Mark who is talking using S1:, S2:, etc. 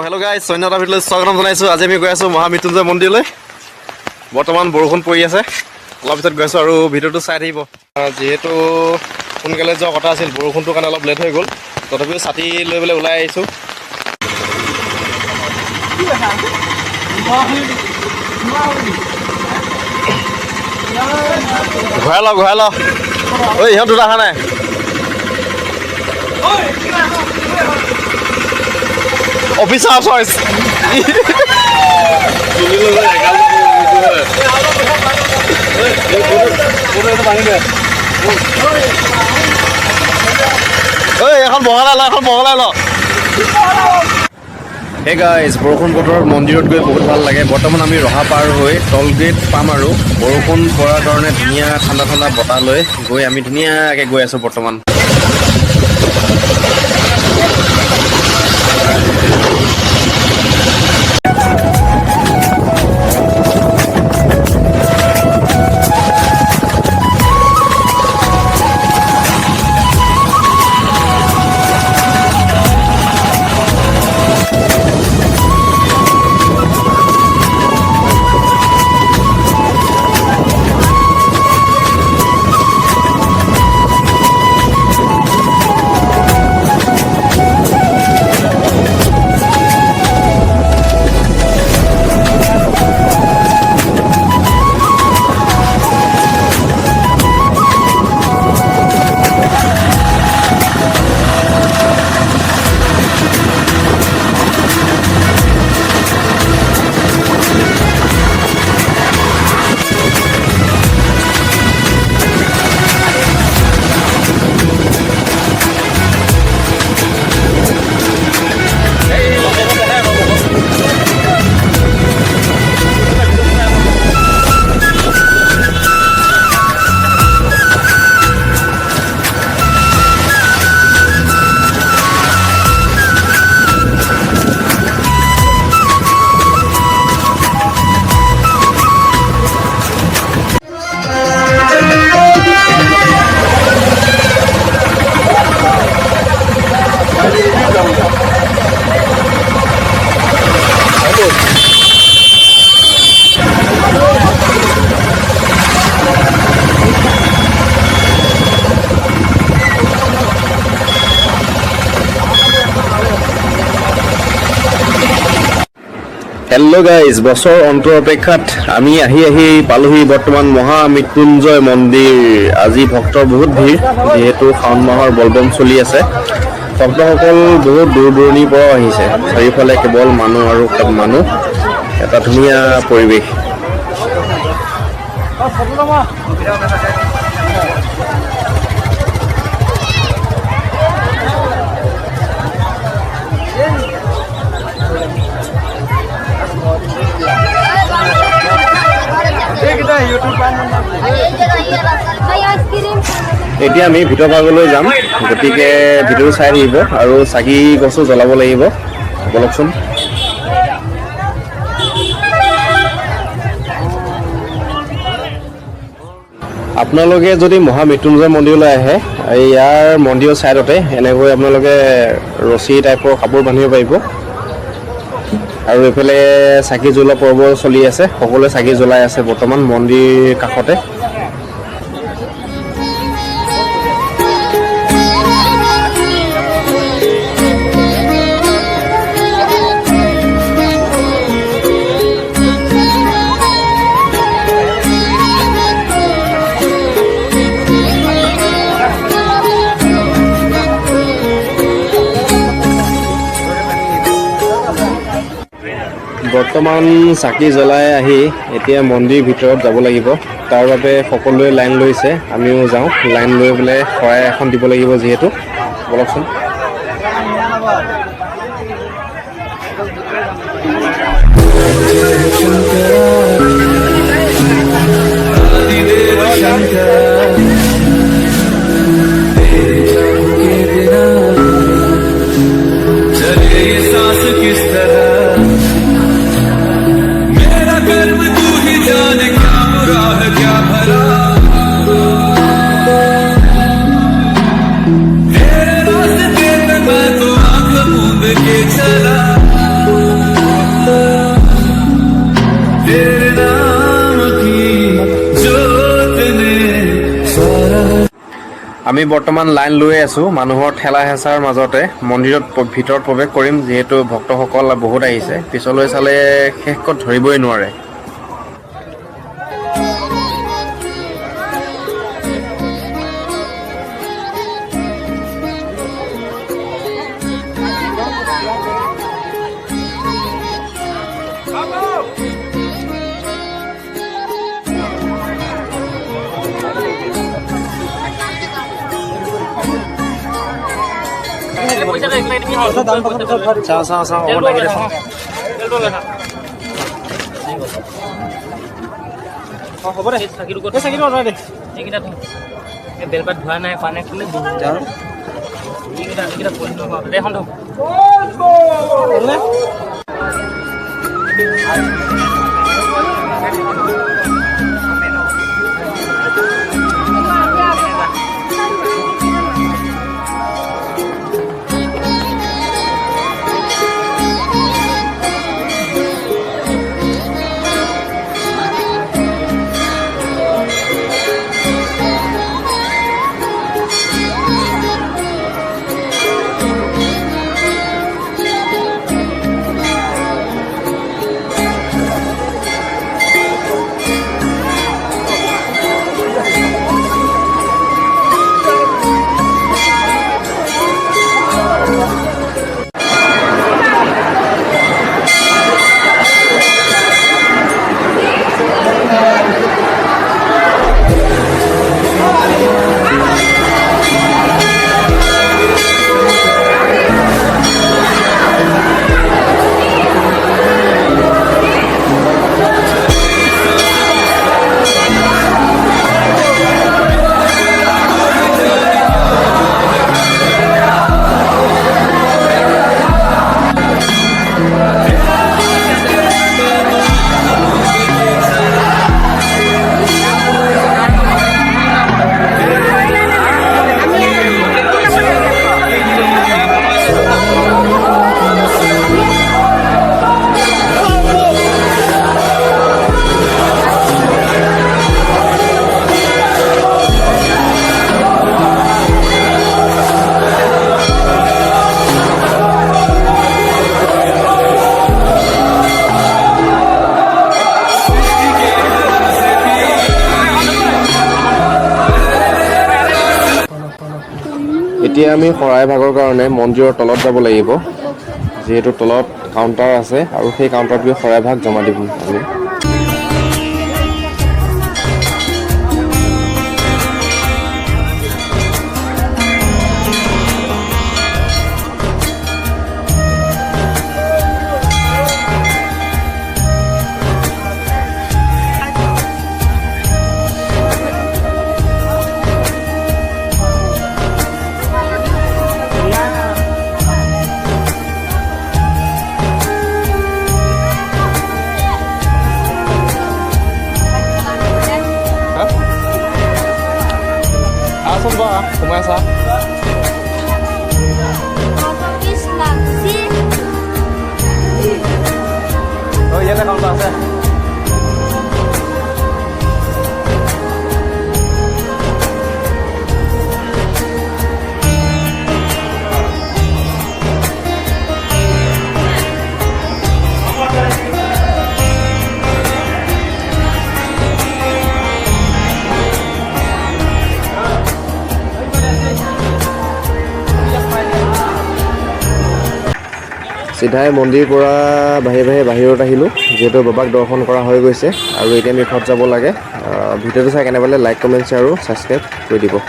S1: Hello guys सैन्यता ভিডিঅ'লৈ স্বাগতম জনাইছো। আজি আমি গৈ আছো মহামৃত্যুঞ্জয় মন্দিৰলৈ। বৰ্তমান বৰষুণ পৰি আছে, অলপ পিছত গৈ আছো আৰু ভিডিঅ'টো চাই থাকিব। যেহেতু সোনকালে যোৱা কথা আছিল, বৰষুণটোৰ কাৰণে অলপ লেট হৈ গ'ল, তথাপিও ছাতি লৈ পেলাই ওলাই আহিছোঁ। ঘূৰাই ল ঐ, ইহঁত দুটা অহা নাই। অফিচাৰ চইচ এখন বহলাই ল। হে গাইজ, বৰষুণ বতৰত মন্দিৰত গৈ বহুত ভাল লাগে। বৰ্তমান আমি ৰহা পাৰ হৈ টল গেট পাম আৰু বৰষুণ পৰাৰ কাৰণে ধুনীয়া ঠাণ্ডা ঠাণ্ডা বতাহ লৈ গৈ আমি ধুনীয়াকৈ গৈ আছোঁ বৰ্তমান। হেল্ল' গাইজ, বছৰ অন্তৰ অপেক্ষাত আমি আহি পালোহি বৰ্তমান মহামৃত্যুঞ্জয় মন্দিৰ। আজি ভক্তৰ বহুত ভিৰ, যিহেতু শাওণ মাহৰ বলবম চলি আছে। ভক্তসকল বহুত দূৰ দূৰণিৰ পৰাও আহিছে। চাৰিওফালে কেৱল মানুহ আৰু মানুহ, এটা ধুনীয়া পৰিৱেশ। এতিয়া আমি ভিতৰ ভাগলৈ যাম, গতিকে ভিডিঅ'টো চাই থাকিব আৰু চাকি গছো জ্বলাব লাগিব। বলকচোন। আপোনালোকে যদি মহামৃত্যুঞ্জয় মন্দিৰলৈ আহে, ইয়াৰ মন্দিৰৰ ছাইডতে এনেকৈ আপোনালোকে ৰছী টাইপৰ কাপোৰ বান্ধিব পাৰিব। আৰু এইফালে চাকি জ্বলোৱা পৰ্ব চলি আছে, সকলোৱে চাকি জ্বলাই আছে বৰ্তমান মন্দিৰ কাষতে। বৰ্তমান চাকি জ্বলাই আহি এতিয়া মন্দিৰ ভিতৰত যাব লাগিব। তাৰ বাবে সকলোৱে লাইন লৈছে, আমিও যাওঁ। লাইন লৈ পেলাই শৰাই এখন দিব লাগিব যিহেতু। বলকচোন।
S2: चला
S1: আমি বৰ্তমান লাইন লৈ আছোঁ মানুহৰ ঠেলা হেঁচাৰ মাজতে মন্দিৰত ভিতৰত প্ৰৱেশ কৰিম যিহেতু ভক্তসকল বহুত আহিছে পিছলৈ চালে শেষত ধৰিবই নোৱাৰে
S2: বেলপাত ধোৱা নাই খোৱা নাই কোনে
S1: এতিয়া আমি শৰাইভাগৰ কাৰণে মন্দিৰৰ তলত যাব লাগিব যিহেতু তলত কাউণ্টাৰ আছে আৰু সেই কাউণ্টাৰটোৱে শৰাইভাগ জমা দিব আমি সোমাই চা ইয়াতে কাউণ্টাৰ আছে চিধাই মন্দিৰৰ পৰা বাহিৰত আহিলোঁ যিহেতু বাবাক দৰ্শন কৰা হৈ গৈছে আৰু এতিয়া আমি ঘৰত যাব লাগে ভিডিঅ'টো চাই কেনে পালে লাইক কমেণ্ট শ্বেয়াৰ আৰু ছাবস্ক্ৰাইব কৰি দিব